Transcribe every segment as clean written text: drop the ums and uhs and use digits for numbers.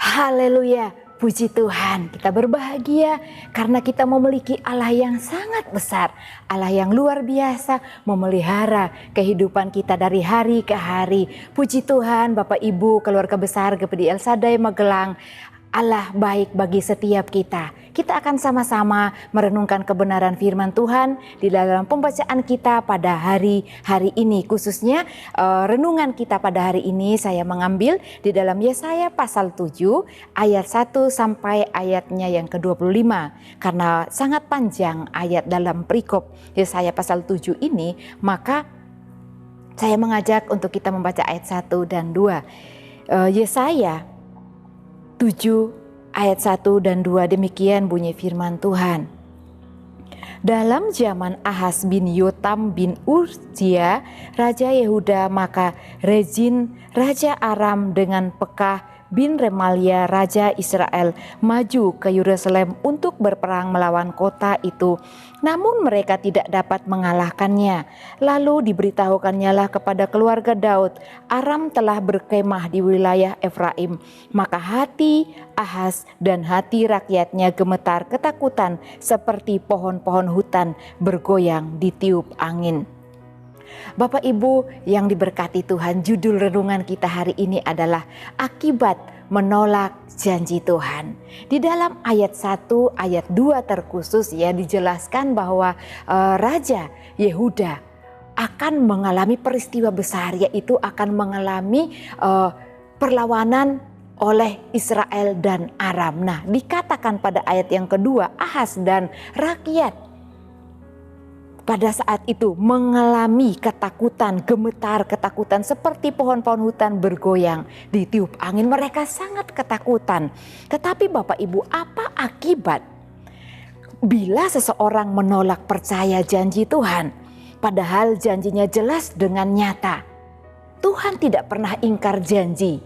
Haleluya, puji Tuhan, kita berbahagia karena kita memiliki Allah yang sangat besar, Allah yang luar biasa memelihara kehidupan kita dari hari ke hari. Puji Tuhan, Bapak Ibu, keluarga besar GPD El Shaddai Magelang, Allah baik bagi setiap kita. Kita akan sama-sama merenungkan kebenaran firman Tuhan di dalam pembacaan kita pada hari ini. Khususnya renungan kita pada hari ini saya mengambil di dalam Yesaya pasal 7 ayat 1 sampai ayatnya yang ke-25. Karena sangat panjang ayat dalam perikop Yesaya pasal 7 ini, maka saya mengajak untuk kita membaca ayat 1 dan 2. Yesaya 7 ayat 1 dan 2, demikian bunyi firman Tuhan. Dalam zaman Ahaz bin Yotam bin Uzia, Raja Yehuda, maka Rezin, Raja Aram dengan Pekah bin Remalia, Raja Israel, maju ke Yerusalem untuk berperang melawan kota itu. Namun mereka tidak dapat mengalahkannya. Lalu diberitahukannya lah kepada keluarga Daud, Aram telah berkemah di wilayah Efraim. Maka hati Ahaz dan hati rakyatnya gemetar ketakutan seperti pohon-pohon hutan bergoyang ditiup angin. Bapak Ibu yang diberkati Tuhan, judul renungan kita hari ini adalah akibat menolak janji Tuhan. Di dalam ayat 1, ayat 2 terkhusus ya dijelaskan bahwa Raja Yehuda akan mengalami peristiwa besar, yaitu akan mengalami perlawanan oleh Israel dan Aram. Nah, dikatakan pada ayat yang kedua, Ahaz dan rakyat pada saat itu mengalami ketakutan, gemetar ketakutan seperti pohon-pohon hutan bergoyang ditiup angin. Mereka sangat ketakutan. Tetapi Bapak Ibu, apa akibat bila seseorang menolak percaya janji Tuhan? Padahal janjinya jelas dengan nyata. Tuhan tidak pernah ingkar janji.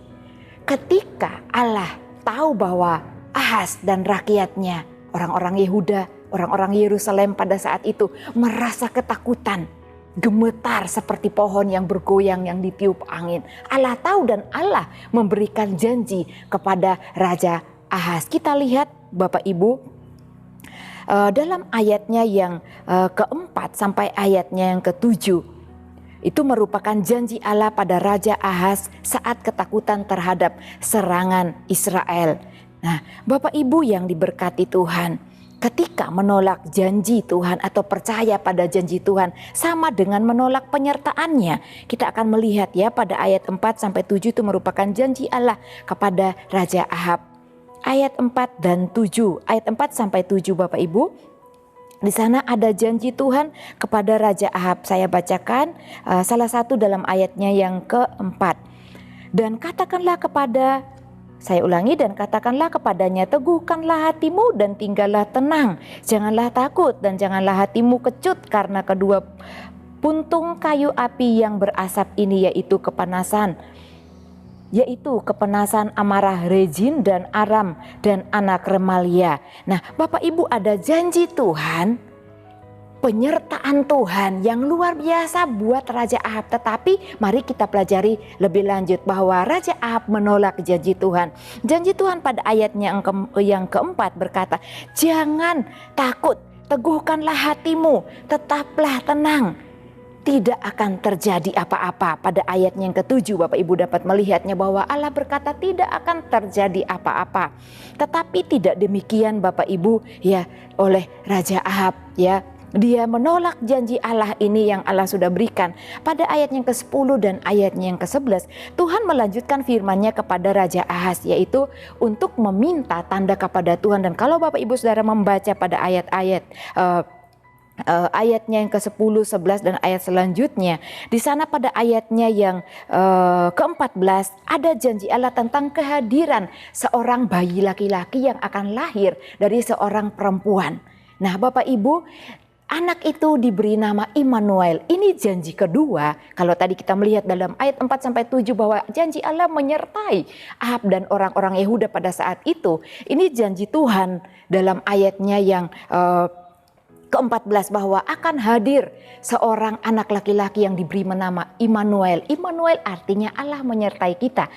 Ketika Allah tahu bahwa Ahaz dan rakyatnya, orang-orang Yehuda, orang-orang Yerusalem pada saat itu merasa ketakutan, gemetar seperti pohon yang bergoyang yang ditiup angin. Allah tahu dan Allah memberikan janji kepada Raja Ahaz. Kita lihat Bapak Ibu dalam ayatnya yang keempat sampai ayatnya yang ketujuh. Itu merupakan janji Allah pada Raja Ahaz saat ketakutan terhadap serangan Israel. Nah, Bapak Ibu yang diberkati Tuhan, ketika menolak janji Tuhan atau percaya pada janji Tuhan sama dengan menolak penyertaannya. Kita akan melihat ya pada ayat 4 sampai 7 itu merupakan janji Allah kepada Raja Ahab. Ayat 4 dan 7, ayat 4 sampai 7 Bapak Ibu. Di sana ada janji Tuhan kepada Raja Ahab. Saya bacakan salah satu dalam ayatnya yang keempat. Dan katakanlah kepada, saya ulangi, dan katakanlah kepadanya, teguhkanlah hatimu dan tinggallah tenang. Janganlah takut dan janganlah hatimu kecut karena kedua puntung kayu api yang berasap ini, yaitu kepanasan amarah Rezin dan Aram dan anak Remalia. Nah Bapak Ibu, ada janji Tuhan, penyertaan Tuhan yang luar biasa buat Raja Ahab. Tetapi mari kita pelajari lebih lanjut bahwa Raja Ahab menolak janji Tuhan. Janji Tuhan pada ayatnya yang keempat berkata, jangan takut, teguhkanlah hatimu, tetaplah tenang. Tidak akan terjadi apa-apa. Pada ayatnya yang ketujuh Bapak Ibu dapat melihatnya bahwa Allah berkata tidak akan terjadi apa-apa. Tetapi tidak demikian Bapak Ibu ya oleh Raja Ahab ya. Dia menolak janji Allah ini yang Allah sudah berikan. Pada ayat yang ke-10 dan ayatnya yang ke-11 Tuhan melanjutkan firman-Nya kepada Raja Ahaz, yaitu untuk meminta tanda kepada Tuhan. Dan kalau Bapak Ibu Saudara membaca pada ayat-ayat ayatnya yang ke-10, 11 dan ayat selanjutnya, di sana pada ayatnya yang ke-14 ada janji Allah tentang kehadiran seorang bayi laki-laki yang akan lahir dari seorang perempuan. Nah Bapak Ibu, anak itu diberi nama Immanuel. Ini janji kedua. Kalau tadi kita melihat dalam ayat 4 sampai 7 bahwa janji Allah menyertai Ahab dan orang-orang Yehuda pada saat itu. Ini janji Tuhan dalam ayatnya yang ke-14 bahwa akan hadir seorang anak laki-laki yang diberi nama Immanuel. Immanuel artinya Allah menyertai kita.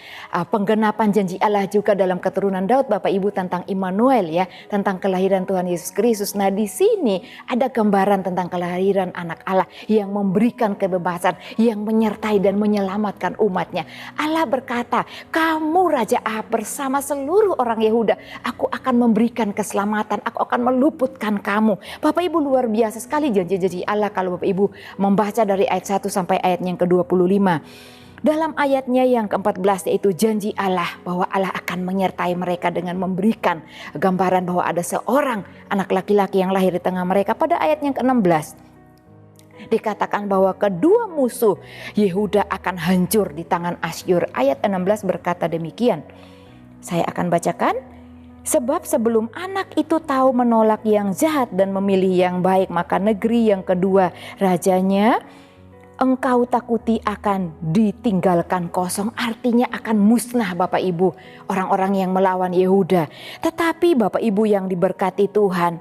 Penggenapan janji Allah juga dalam keturunan Daud Bapak Ibu tentang Immanuel ya, tentang kelahiran Tuhan Yesus Kristus. Nah, di sini ada gambaran tentang kelahiran anak Allah yang memberikan kebebasan, yang menyertai dan menyelamatkan umatnya. Allah berkata, kamu Raja Ahab bersama seluruh orang Yehuda, aku akan memberikan keselamatan, aku akan meluputkan kamu. Bapak Ibu, luar biasa sekali janji-janji Allah kalau Bapak Ibu membaca dari ayat 1 sampai ayat yang ke-25. Dalam ayatnya yang ke-14 yaitu janji Allah bahwa Allah akan menyertai mereka dengan memberikan gambaran bahwa ada seorang anak laki-laki yang lahir di tengah mereka. Pada ayat yang ke-16 dikatakan bahwa kedua musuh Yehuda akan hancur di tangan Asyur. Ayat 16 berkata demikian. Saya akan bacakan. Sebab sebelum anak itu tahu menolak yang jahat dan memilih yang baik, maka negeri yang kedua rajanya engkau takuti akan ditinggalkan kosong. Artinya akan musnah Bapak Ibu orang-orang yang melawan Yehuda. Tetapi Bapak Ibu yang diberkati Tuhan,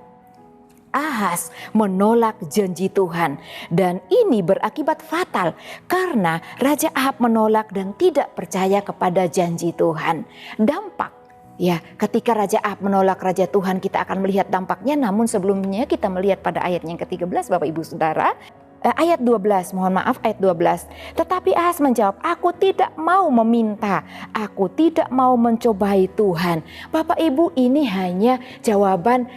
Ahaz menolak janji Tuhan dan ini berakibat fatal karena Raja Ahab menolak dan tidak percaya kepada janji Tuhan. Dampak ya, ketika Raja Ahab menolak Raja Tuhan, kita akan melihat dampaknya. Namun sebelumnya kita melihat pada ayat yang ke-13 Bapak Ibu Saudara. Ayat 12, mohon maaf ayat 12. Tetapi Ahaz menjawab, aku tidak mau meminta, aku tidak mau mencobai Tuhan. Bapak Ibu, ini hanya jawaban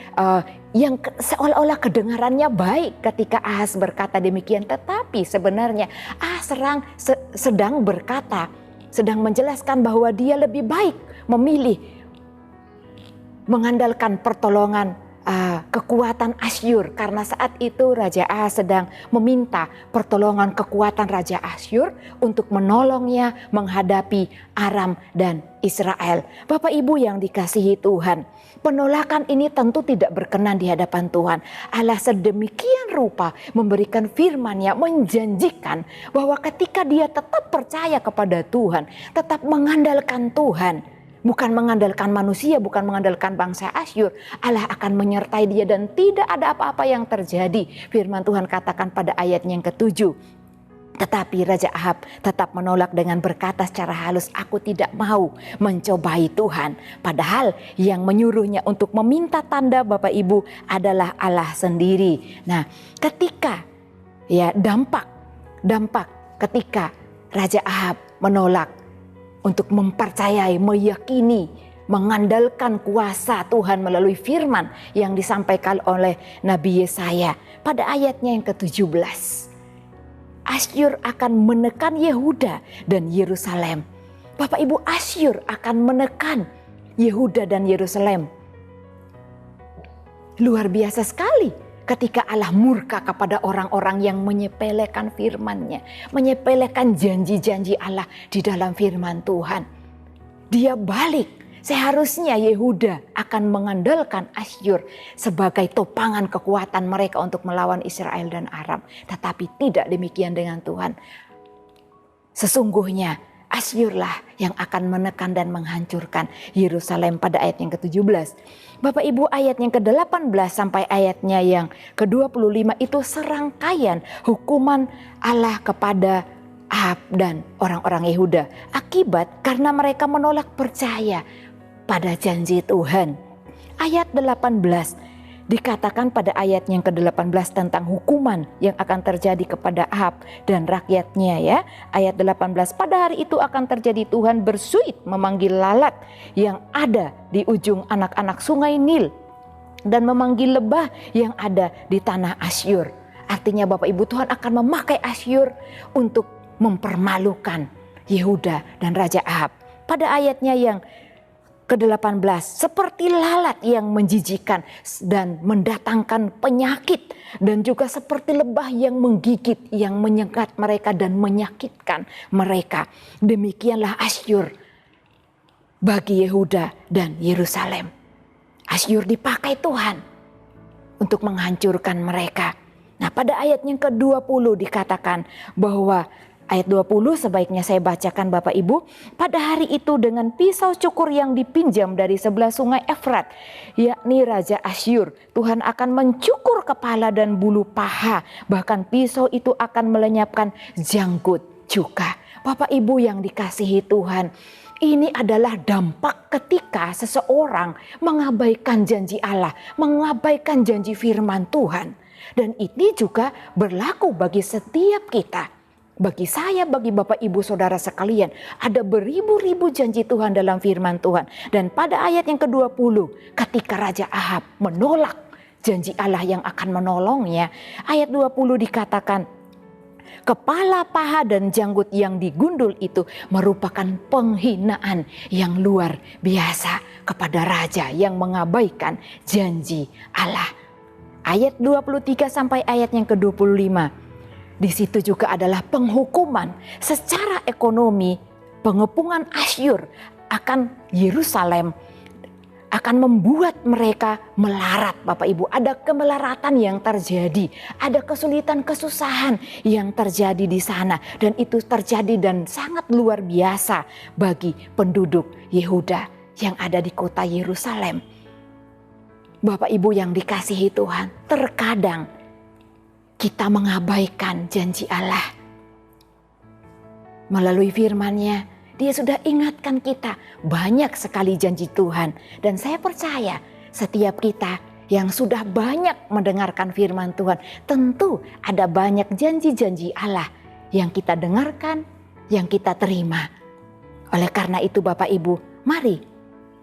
yang seolah-olah kedengarannya baik ketika Ahaz berkata demikian. Tetapi sebenarnya Ahaz sedang berkata, sedang menjelaskan bahwa dia lebih baik memilih mengandalkan pertolongan kekuatan Asyur, karena saat itu Raja Ahaz sedang meminta pertolongan kekuatan Raja Asyur untuk menolongnya menghadapi Aram dan Israel. Bapak Ibu yang dikasihi Tuhan, penolakan ini tentu tidak berkenan di hadapan Tuhan. Allah sedemikian rupa memberikan firman-Nya, menjanjikan bahwa ketika dia tetap percaya kepada Tuhan, tetap mengandalkan Tuhan, bukan mengandalkan manusia, bukan mengandalkan bangsa Asyur, Allah akan menyertai dia dan tidak ada apa-apa yang terjadi. Firman Tuhan katakan pada ayat yang ke-7. Tetapi Raja Ahab tetap menolak dengan berkata secara halus, aku tidak mau mencobai Tuhan. Padahal yang menyuruhnya untuk meminta tanda Bapak Ibu adalah Allah sendiri. Nah, ketika ya dampak ketika Raja Ahab menolak untuk mempercayai, meyakini, mengandalkan kuasa Tuhan melalui firman yang disampaikan oleh Nabi Yesaya. Pada ayatnya yang ke-17. Asyur akan menekan Yehuda dan Yerusalem. Bapak Ibu, Asyur akan menekan Yehuda dan Yerusalem. Luar biasa sekali. Ketika Allah murka kepada orang-orang yang menyepelekan firman-Nya, menyepelekan janji-janji Allah di dalam firman Tuhan. Dia balik. Seharusnya Yehuda akan mengandalkan Asyur sebagai topangan kekuatan mereka untuk melawan Israel dan Aram. Tetapi tidak demikian dengan Tuhan. Sesungguhnya Asyurlah yang akan menekan dan menghancurkan Yerusalem pada ayat yang ke-17. Bapak Ibu, ayat yang ke-18 sampai ayatnya yang ke-25 itu serangkaian hukuman Allah kepada Ahab dan orang-orang Yehuda. Akibat karena mereka menolak percaya pada janji Tuhan. Ayat 18 dikatakan pada ayat yang ke-18 tentang hukuman yang akan terjadi kepada Ahab dan rakyatnya ya. Ayat 18, pada hari itu akan terjadi Tuhan bersuit memanggil lalat yang ada di ujung anak-anak sungai Nil dan memanggil lebah yang ada di tanah Asyur. Artinya Bapak Ibu, Tuhan akan memakai Asyur untuk mempermalukan Yehuda dan Raja Ahab. Pada ayatnya yang ke-18, seperti lalat yang menjijikan dan mendatangkan penyakit, dan juga seperti lebah yang menggigit, yang menyekat mereka dan menyakitkan mereka. Demikianlah Asyur bagi Yehuda dan Yerusalem. Asyur dipakai Tuhan untuk menghancurkan mereka. Nah, pada ayat yang ke-20 dikatakan bahwa Ayat 20 sebaiknya saya bacakan Bapak Ibu. Pada hari itu dengan pisau cukur yang dipinjam dari sebelah sungai Efrat, yakni Raja Asyur, Tuhan akan mencukur kepala dan bulu paha. Bahkan pisau itu akan melenyapkan janggut juga. Bapak Ibu yang dikasihi Tuhan, ini adalah dampak ketika seseorang mengabaikan janji Allah, mengabaikan janji firman Tuhan. Dan ini juga berlaku bagi setiap kita. Bagi saya, bagi Bapak Ibu Saudara sekalian, ada beribu-ribu janji Tuhan dalam firman Tuhan. Dan pada ayat yang ke-20, ketika Raja Ahab menolak janji Allah yang akan menolongnya, ayat 20 dikatakan, kepala, paha, dan janggut yang digundul itu merupakan penghinaan yang luar biasa kepada raja yang mengabaikan janji Allah. Ayat 23 sampai ayat yang ke-25. Di situ juga adalah penghukuman secara ekonomi, pengepungan Asyur akan Yerusalem akan membuat mereka melarat. Bapak Ibu, ada kemelaratan yang terjadi, ada kesulitan, kesusahan yang terjadi di sana, dan itu terjadi dan sangat luar biasa bagi penduduk Yehuda yang ada di kota Yerusalem. Bapak Ibu yang dikasihi Tuhan, terkadang kita mengabaikan janji Allah. Melalui firman-Nya, Dia sudah ingatkan kita banyak sekali janji Tuhan. Dan saya percaya setiap kita yang sudah banyak mendengarkan firman Tuhan, tentu ada banyak janji-janji Allah yang kita dengarkan, yang kita terima. Oleh karena itu Bapak Ibu, mari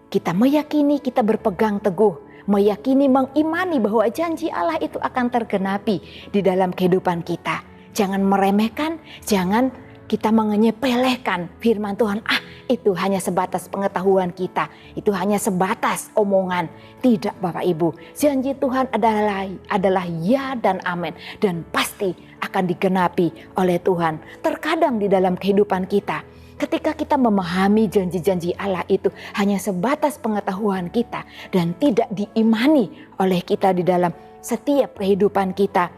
kita meyakini, kita berpegang teguh, meyakini, mengimani bahwa janji Allah itu akan tergenapi di dalam kehidupan kita. Jangan meremehkan, jangan kita menyepelekan firman Tuhan. Itu hanya sebatas pengetahuan kita, itu hanya sebatas omongan. Tidak Bapak Ibu, janji Tuhan adalah ya dan amin, dan pasti akan digenapi oleh Tuhan. Terkadang di dalam kehidupan kita, ketika kita memahami janji-janji Allah itu hanya sebatas pengetahuan kita dan tidak diimani oleh kita di dalam setiap kehidupan kita.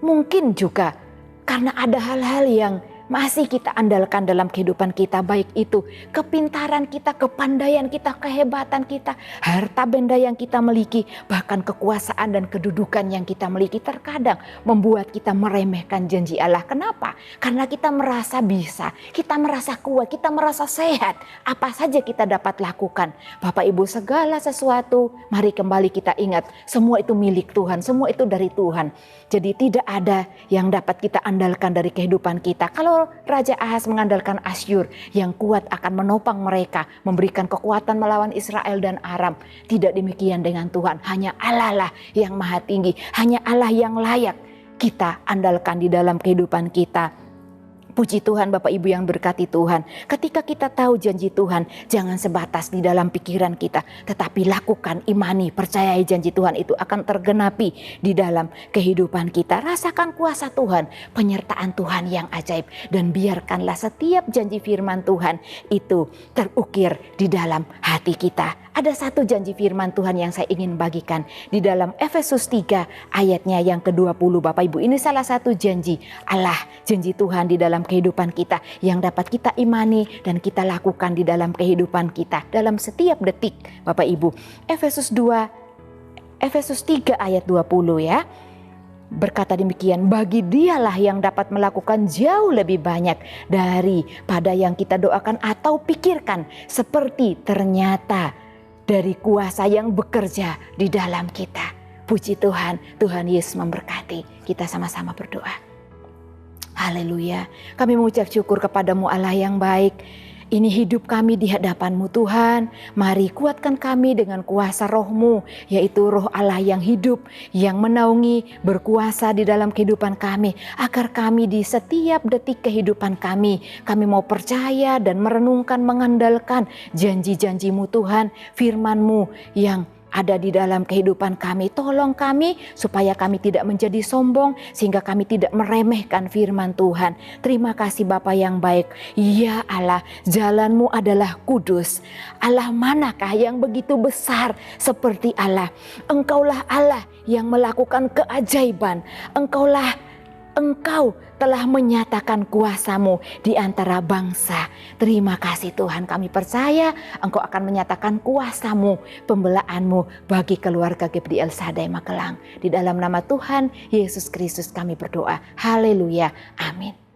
Mungkin juga karena ada hal-hal yang masih kita andalkan dalam kehidupan kita, baik itu kepintaran kita, kepandaian kita, kehebatan kita, harta benda yang kita miliki, bahkan kekuasaan dan kedudukan yang kita miliki terkadang membuat kita meremehkan janji Allah. Kenapa? Karena kita merasa bisa, kita merasa kuat, kita merasa sehat. Apa saja kita dapat lakukan. Bapak Ibu, segala sesuatu mari kembali kita ingat, semua itu milik Tuhan, semua itu dari Tuhan. Jadi tidak ada yang dapat kita andalkan dari kehidupan kita. Kalau Raja Ahaz mengandalkan Asyur yang kuat akan menopang mereka, memberikan kekuatan melawan Israel dan Aram. Tidak demikian dengan Tuhan. Hanya Allah lah yang maha tinggi. Hanya Allah yang layak kita andalkan di dalam kehidupan kita. Puji Tuhan Bapak Ibu yang berkati Tuhan. Ketika kita tahu janji Tuhan, jangan sebatas di dalam pikiran kita, tetapi lakukan, imani, percayai janji Tuhan itu akan tergenapi di dalam kehidupan kita. Rasakan kuasa Tuhan, penyertaan Tuhan yang ajaib, dan biarkanlah setiap janji firman Tuhan itu terukir di dalam hati kita. Ada satu janji firman Tuhan yang saya ingin bagikan di dalam Efesus 3 ayatnya yang ke-20 Bapak Ibu. Ini salah satu janji Allah, janji Tuhan di dalam kehidupan kita yang dapat kita imani dan kita lakukan di dalam kehidupan kita dalam setiap detik Bapak Ibu. Efesus 3 ayat 20 ya. Berkata demikian, bagi Dialah yang dapat melakukan jauh lebih banyak daripada yang kita doakan atau pikirkan, seperti ternyata dari kuasa yang bekerja di dalam kita. Puji Tuhan, Tuhan Yesus memberkati. Kita sama-sama berdoa. Haleluya. Kami mengucap syukur kepadamu Allah yang baik. Ini hidup kami di hadapan-Mu Tuhan. Mari kuatkan kami dengan kuasa Roh-Mu, yaitu Roh Allah yang hidup, yang menaungi, berkuasa di dalam kehidupan kami. Agar kami di setiap detik kehidupan kami mau percaya dan merenungkan, mengandalkan janji-janji-Mu Tuhan, firman-Mu yang ada di dalam kehidupan kami. Tolong kami supaya kami tidak menjadi sombong, sehingga kami tidak meremehkan firman Tuhan. Terima kasih Bapa yang baik. Ya Allah, jalan-Mu adalah kudus. Allah manakah yang begitu besar seperti Allah? Engkaulah Allah yang melakukan keajaiban. Engkau telah menyatakan kuasa-Mu di antara bangsa. Terima kasih Tuhan, kami percaya Engkau akan menyatakan kuasa-Mu, pembelaan-Mu bagi keluarga GBD El Shaddai Magelang. Di dalam nama Tuhan Yesus Kristus kami berdoa. Haleluya. Amin.